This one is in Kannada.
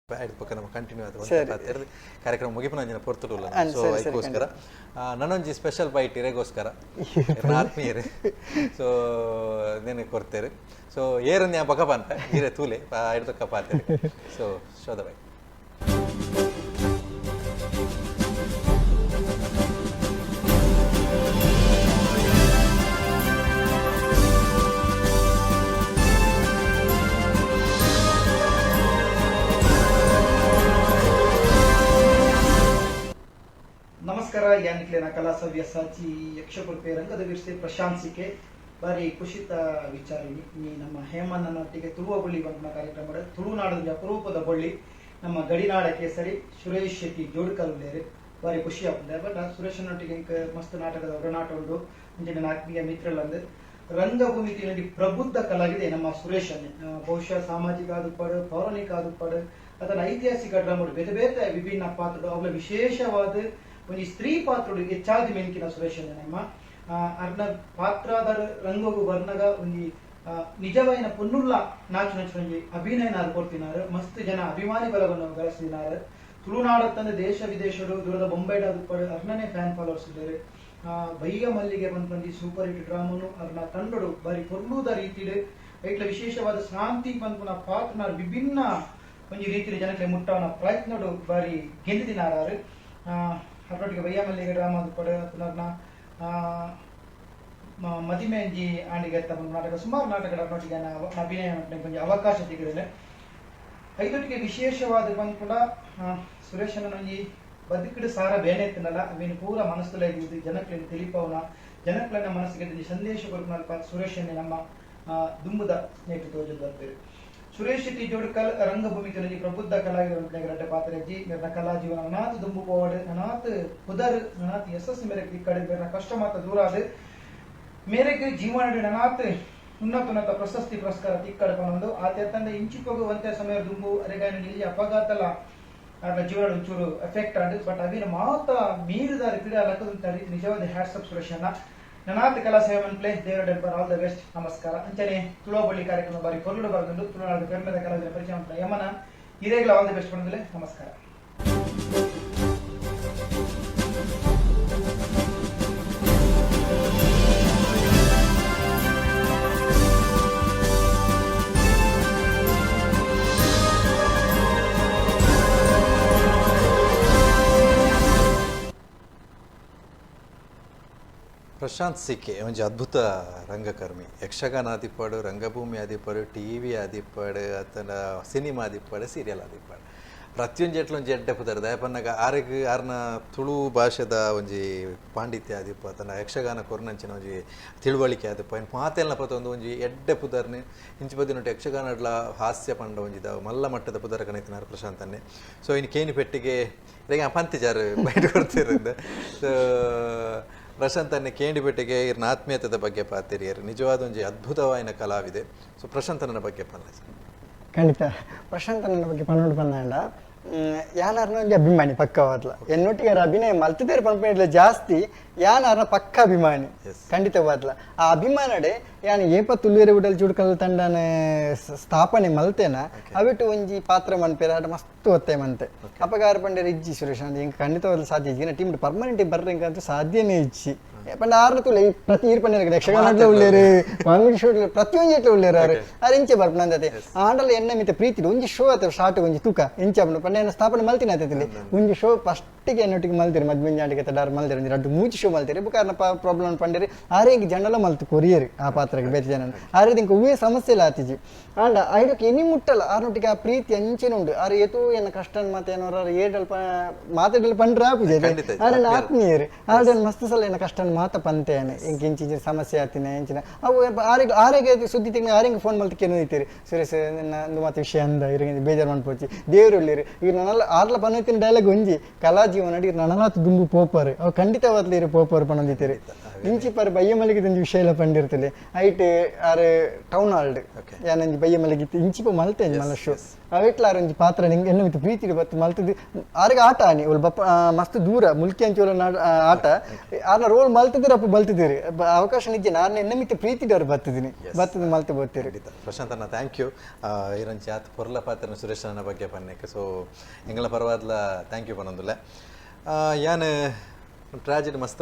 ನಮ್ಮ ಕಂಟಿನ್ಯೂ ಆದ ಕಾರ್ಯಕ್ರಮ ಮುಗಿಪು ನಂಜಿನ ಪೊರ್ತುಲ್ಲ ಸೊ ಅದಕ್ಕೋಸ್ಕರ ನನ್ನೊಂಜಿ ಸ್ಪೆಷಲ್ ಬೈಟ್ ಇರೆಗೋಸ್ಕರ ಆತ್ಮೀಯರೇ ಸೊ ನೆನೆ ಕೊಡ್ತೇವೆ ಸೊ ಏರನ್ಯ ಬಗ ಬಂತ ಹೀರೆ ತೂಲೆ ಹಿಡ್ದಕ್ಕ ಪಾತೇವೆ ಸೊ ಶೋಧ ಬೈ ನಮಸ್ಕಾರ ಯಾನಿಕ್ಲೇನ ಕಲಾ ಸವ್ಯಸಾಚಿ ಯಕ್ಷಕೃಪೆ ರಂಗದ ವಿರ್ಸೆ ಪ್ರಶಂಸಿಕೆ ಬಾರಿ ಖುಷಿತ ವಿಚಾರಿಣಿ ಈ ನಮ್ಮ ಹೇಮಣ್ಣನೊಟ್ಟಿಗೆ ತುಳುವ ಬಳ್ಳಿ ಬಂದ ಕಾರ್ಯಕ್ರಮ ತುಳುನಾಡಿನ ಅಪರೂಪದ ಬಳ್ಳಿ ನಮ್ಮ ಗಡಿನಾಡ ಕೇಸರಿ ಸುರೇಶ್ ಶೆಟ್ಟಿ ಜೋಡ್ಕಲ್ಲೇರಿ ಬಾರಿ ಖುಷಿ ಆಗ್ತದೆ ಬಟ್ ಸುರೇಶನೊಟ್ಟಿಗೆ ಮಸ್ತ್ ನಾಟಕದ ಒಡನಾಟ ಉಂಟು ಇಂಜಿನ ಆತ್ಮೀಯ ಮಿತ್ರಲಂದು ರಂಗಭೂಮಿಯಲ್ಲಿ ಪ್ರಬುದ್ಧ ಕಲಾವಿದೆ ನಮ್ಮ ಸುರೇಶ್ ಬಹುಶಃ ಸಾಮಾಜಿಕ ಆದುಪಾಡು ಪೌರಾಣಿಕ ಆದುಪಾಡು ಅದನ್ನ ಐತಿಹಾಸಿಕ ಡ್ರಾಮಾ ಬೇರೆ ಬೇರೆ ವಿಭಿನ್ನ ಪಾತ್ರಗಳು ಅವಳ ವಿಶೇಷವಾದ ಒಂದು ಸ್ತ್ರೀ ಪಾತ್ರಗಳು ಹೆಚ್ಚಾದ ಮೆಂಕಿನ ಸುರೇಶ್ ನಮ್ಮ ಅರ್ನ ಪಾತ್ರದ ರಂಗೋಗು ವರ್ಣಗ ಒಂದು ನಿಜವೈನ ಪೊನ್ನುಲ್ಲ ನಾಚು ನಚು ಅಭಿನಯನ ಕೊಡ್ತಿನಾರು ಮಸ್ತ್ ಜನ ಅಭಿಮಾನಿ ಬಲವನ್ನು ಗಳಿಸಿನಾರು ತುಳುನಾಡತ್ತಂದ್ರೆ ದೇಶ ವಿದೇಶಗಳು ದೂರದ ಬೊಂಬೈಡ ಪಡು ಅರ್ನನೇ ಫ್ಯಾನ್ ಫಾಲೋವರ್ಸ್ ಇದ್ದಾರೆ ಬೈಗ ಮಲ್ಲಿಗೆ ಬಂದು ಸೂಪರ್ ಹಿಟ್ ಡ್ರಾಮನು ಅರ್ನ ತಂಡಡು ಬಾರಿ ಕೊರ್ಲುದ ರೀತಿಯಲ್ಲಿ ಐಟ್ಲ ವಿಶೇಷವಾದ ಶಾಂತಿ ಬಂದ್ಪುನ ಪಾತ್ರನ ವಿಭಿನ್ನ ಒಂದು ರೀತಿಯಲ್ಲಿ ಜನಕ್ಕೆ ಮುಟ್ಟವನ ಪ್ರಯತ್ನಡು ಬಾರಿ ಗೆದ್ದಿನಾರು ಅದರೊಟ್ಟಿಗೆ ಬಯ್ಯ ಮಲ್ಲಿಗೆ ಡ್ರಾಮಾ ಪಡ ಪುನರ್ನ ಮದಿಮೆಂಜಿ ಆಂಡಿಗೆ ನಾಟಕ ಸುಮಾರು ನಾಟಕಗಳನ್ನೊಟ್ಟಿಗೆ ಅಭಿನಯ ಕೊಂಚ ಅವಕಾಶ ಸಿಗಲಿದೆ ಐದೊಟ್ಟಿಗೆ ವಿಶೇಷವಾದ ಬಂದು ಕೂಡ ಸುರೇಶನೊಂಜಿ ಬದುಕಿಡು ಸಾರ ಬೇನೆ ಎತ್ತನಲ್ಲ ಅವೇನು ಪೂರ ಮನಸ್ಸಲ್ಲೇ ಇದ್ದು ಜನಕ್ಲಿಂದ ತಿಳಿಪವನ ಜನಕ್ಲನ್ನ ಮನಸ್ಸಿಗೆ ಸಂದೇಶ ಕೊಡ್ಕೊಂಡ ಸುರೇಶನ್ನೇ ನಮ್ಮ ದುಂಬುದ ಸ್ನೇಹಿತ ತೋಜಲ್ ಬರ್ತೇವೆ ಸುರೇಶ್ ಶೆಟ್ಟಿ ಜೋಡ್ಕಲ್ ರಂಗಭೂಮಿಕಲ್ಲಿ ಪ್ರಬುದ್ಧ ಕಲಾವಿದ ಪಾತ್ರಜ್ಜಿ ನನ್ನ ಕಲಾ ಜೀವನ ನನಾತ್ ದುಂಬು ಪೋವಡ್ ನನಾತ್ ಪುದರ್ ನನಾತ್ ಯಶಸ್ಸು ಮೇರೆಗೆ ಕಡೆ ಕಷ್ಟ ಮಾತ್ರ ದೂರ ಆದ ಮೇರೆಗೆ ಜೀವನ ನನಾತ್ ಉನ್ನತ ಪ್ರಶಸ್ತಿ ಪುರಸ್ಕಾರ ತಿಕ್ಕಡ ಬಂದು ಆತಂದ ಇಂಚಿಪೋಗುವಂತೆ ಸಮಯ ದುಂಬು ಅರೆಗಾಯನ ಇಲ್ಲಿ ಅಪಘಾತಲ ಜೀವನ ಒಂಚೂರು ಎಫೆಕ್ಟ್ ಆಡ್ ಬಟ್ ಅವಿನ ಮಾತ ಮೀರಿದ ಕ್ರೀಡಾ ಲಕ್ಕದಂತ ನಿಜವಾದ ಹ್ಯಾಟ್ಸಪ್ ಸುರೇಶನ ನನಾತ್ ಕಲಾ ಸೇವನ್ ಪ್ಲೇ ದೇವರ ಡೆಲ್ಪರ್ ಆಲ್ ದ ಬೆಸ್ಟ್ ನಮಸ್ಕಾರ ಅಂಚನೆ ತುಳುವ ಬಳ್ಳಿ ಕಾರ್ಯಕ್ರಮ ಬಾರಿ ಕೊರಡು ಬರೆದು ತುಳುನಾಡು ಕರ್ಮದ ಕಲಾವಿದರ ಪರಿಚಯ ಯಮನ ಹಿರೇಗ್ಲ ಆಲ್ ದ ಬೆಸ್ಟ್ ಬಂದಲೆ ನಮಸ್ಕಾರ ಪ್ರಶಾಂತ್ ಸಿಕ್ಕೆ ಒಂಜಿ ಅದ್ಭುತ ರಂಗಕರ್ಮಿ ಯಕ್ಷಗಾನ ಆದಿಪ್ಪಾಡು ರಂಗಭೂಮಿ ಆದಿಪ್ಪಾಡು ಟಿವಿ ಆದಿಪ್ಪಾಡು ಅತನ ಸಿನಿಮಾ ಆದಿಪ್ಪಾಡು ಸೀರಿಯಲ್ ಆದಿಪ್ಪಾಡು ಪ್ರತಿಯೊಂದು ಎಟ್ಲೊಂಜಿ ಎಡ್ಡೆ ಪುದರ್ ದಯಪನ್ನಾಗ ಆರ್ನ ತುಳು ಭಾಷೆದ ಒಂಜಿ ಪಾಂಡಿತ್ಯ ಆದಿಪ್ಪ ತನ್ನ ಯಕ್ಷಗಾನ ಕೊರ್ನಂಚಿನ ಒಂಜಿ ತಿಳುವಳಿಕೆ ಆದಿಪ್ಪ ಇನ್ನು ಮಾತೆಲ್ಲ ಪತ ಒಂಜಿ ಎಡ್ಡೆ ಪುದರ್ನೆ ಇಂಚಿ ಬದಿನೊಟ್ಟು ಯಕ್ಷಗಾನಡ್ಲ ಹಾಸ್ಯ ಪಂಡ ಒಂಜಿದ ಮಲ್ಲ ಮಟ್ಟದ ಪುದರ ಕನೆತಿನಾರು ಪ್ರಶಾಂತನ್ನೇ ಸೊ ಇನ್ನು ಕೇನಿ ಪೆಟ್ಟಿಗೆ ಈಗ ಪಂತಿಜಾರು ಬೈಟ್ ಕೊಡ್ತಿರಿಂದ ಸೊ ಪ್ರಶಾಂತನ್ನೇ ಕೇಂಡಿಪೇಟೆಗೆ ಇರ್ನ ಆತ್ಮೀಯತೆದ ಬಗ್ಗೆ ಪಾತಿರಿಯರು ನಿಜವಾದ ಒಂಜಿ ಅದ್ಭುತವಾದ ಕಲಾವಿದೆ ಸೊ ಪ್ರಶಾಂತನ ಬಗ್ಗೆ ಪಲ್ಲ ಖಂಡಿತ ಪ್ರಶಾಂತನ ಬಗ್ಗೆ ಪನ್ನೋಡು ಪನ್ನಾಂಡ ಯಾನಾರ್ನ ಒಂಜಿ ಅಭಿಮಾನಿ ಪಕ್ಕವಾದ್ಲ ಎನ್ನೊಟ್ಟಿಗೆ ಅಭಿನಯ ಮಲ್ತಿದ್ದೇರು ಪಂಪೇಡ್ಲ ಜಾಸ್ತಿ ಯಾನಾರ್ನ ಪಕ್ಕ ಅಭಿಮಾನಿ ಖಂಡಿತವಾದ್ಲ ಆ ಅಭಿಮಾನಡೆ ಯಾನ್ ಏಪ ತುಳ್ಳಿಯರೆ ಉಡಲ್ ಚುಡ್ಕಲ್ ತಂಡನ ಸ್ಥಾಪನೆ ಮಲ್ತೇನ ಅವಿಟ್ಟು ಒಂಜಿ ಪಾತ್ರ ಮನ್ಪೇರ ಆಟ ಮಸ್ತ್ ಒತ್ತೆ ಮಂತೆ ಅಪಗಾರ ಪಂಡೇರ ಇಜ್ಜಿ ಸುರೇಶ್ ಅಂತ ಹಿಂಗೆ ಖಂಡಿತವಾದ ಸಾಧ್ಯ ಇಜ್ಜಿನ ಟೀಮ್ ಪರ್ಮನೆಂಟ್ ಬರ್ರಿಂಗಂತೂ ಸಾಧ್ಯನೇ ಇಜ್ಜಿ ಪಂಡ ಆರ್ನ ತುಳ್ಳೆ ಪ್ರತಿ ಇರ್ಪಣ್ಣ ಯಕ್ಷಗಾನಡ್ಲ ಉಳ್ಳೇರು ಕಾಮಿಡಿ ಶೋ ಪ್ರತಿಯೊಂದು ಎಟ್ಲ ಉಳ್ಳೇರು ಆರು ಇಂಚೆ ಬರ್ಪಣಂದತೆ ಆಂಡಲ ಎಣ್ಣೆ ಮಿತ ಪ್ರೀತಿ ಒಂಜಿ ಶೋ ಆತ ಸ್ಟಾರ್ಟ್ ಒಂಜಿ ತೂಕ ಇಂಚೆ ಅವನು ಪಂಡ ಸ್ಥಾಪನೆ ಮಲ್ತಿನ ಆತಲ್ಲಿ ಒಂಜಿ ಶೋ ಫಸ್ಟಿಗೆ ಎನ್ನೊಟ್ಟಿಗೆ ಮಲ್ತೀರಿ ಮದ್ಮಿಂಜಾಂಡಿಗೆ ತಡಾರ್ ಮಲ್ತೀರಿ ಒಂದು ಎರಡು ಮೂಜಿ ಶೋ ಮಲ್ತೀರಿ ಬುಕಾರ್ನ ಪ್ರಾಬ್ಲಮ್ ಪಂಡೇರಿ ಆರೇಗೆ ಜನಲ ಮಲ್ತು ಕೊರಿಯರಿ ಆ ಪಾತ್ರಕ್ಕೆ ಬೇರೆ ಜನ ಆರೇದಿ ಹೂವೇ ಸಮಸ್ಯೆ ಇಲ್ಲ ಆತಿಜಿ ಆಂಡ ಐಡಕ್ಕೆ ಎನಿ ಮುಟ್ಟಲ್ಲ ಆರ್ನೊಟ್ಟಿಗೆ ಆ ಪ್ರೀತಿ ಅಂಚಿನ ಉಂಡು ಆರು ಏತು ಏನ ಕಷ್ಟ ಮತ್ತೆ ಏನೋರ ಏಡಲ್ ಮಾತಾಡಲು ಪಂಡ್ರ ಪೂಜೆ ಆದ್ರೆ ಆತ್ಮೀಯರು ಆದ್ರೆ ಮಸ್ತ್ ಸಲ ಏನ ಕಷ್ಟ ಮಾತ ಪಂತೇನೆ ಇಂಕ ಇಂಚಿನ ಸಮಸ್ಯೆ ಆತಿನ ಇಂಚಿನ ಅವು ಆರೆಗೆ ಸುದ್ದಿ ತೆಗೆ ಆರೆಂಗೆ ಫೋನ್ ಮಲ್ತಕ್ಕೆ ನೋಯ್ತೀರಿ ಸುರೇಶ್ ಒಂದು ಮಾತು ವಿಷಯ ಅಂದ ಇವ್ರಿಗೆ ಬೇಜಾರು ಮಾಡ್ಪೋಚಿ ದೇವ್ರು ಉಳ್ಳಿರಿ ಈಗ ನನ್ನಲ್ಲ ಆರ್ಲ ಪನ್ನತಿನ ಡೈಲಾಗ್ ಒಂಜಿ ಕಲಾ ಜೀವನ ಅಡಿ ನನಲಾತ್ ದುಂಬು ಪೋಪರು ಅವು ಖಂಡಿತವಾದ್ಲಿ ಪೋಪರು ಪಣಂದಿತ್ತೀರಿ ಇಂಚಿ ಪರ್ ಬಯ್ಯ ಮಲಗಿದ ವಿಷಯ ಎಲ್ಲ ಪಂಡಿರ್ತಲೆ ಐಟ್ ಆರು ಟೌನ್ ಹಾಲ್ಡ್ ಯಾನಂಜಿ ಬಯ್ಯ ಮಲಗಿತ್ತು ಇಂಚಿಪ ಮಲ್ತೇಂಜಿ ಮಲ ಶೋ ಅವೆಟ್ಲಾರ ಒಂಜಿ ಪಾತ್ರ ನಿಂಗೆ ಎನ್ನ ಮಿತ್ತು ಪ್ರೀತಿ ಬತ್ತು ಮಲ್ತದ್ದು ಆರ್ಗ ಆಟ ಆನಿ ಒಲ್ ಬಪ್ಪ ಮಸ್ತ್ ದೂರ ಮುಲ್ಕಿ ಅಂಚೋಲ ಆಟ ಆರ್ನ ರೋಲ್ ಮಲ್ತಿದ್ದೀರ ಅಪ್ಪ ಬಲ್ತಿದ್ದೀರಿ ಅವಕಾಶ ನಿಜ ನಾನು ಎನ್ನ ಮಿತ್ತು ಪ್ರೀತಿದವ್ರು ಬತ್ತಿದ್ದೀನಿ ಬತ್ತದ ಮಲ್ತು ಬೋತೀರಿ ಪ್ರಶಾಂತ್ ಅಣ್ಣ ಥ್ಯಾಂಕ್ ಯು ಇರಂಚಿ ಆತ ಪೊರ್ಲ ಪಾತ್ರ ಸುರೇಶ್ ಅಣ್ಣ ಬಗ್ಗೆ ಪನ್ನಕ್ಕೆ ಸೊ ಎಂಗಳ ಪರವಾದ್ಲ ಥ್ಯಾಂಕ್ ಯು ಪನ್ನೊಂದುಲ್ಲ ಯಾನ್ ಟ್ರಾಜಿಡಿ ಮಸ್ತ್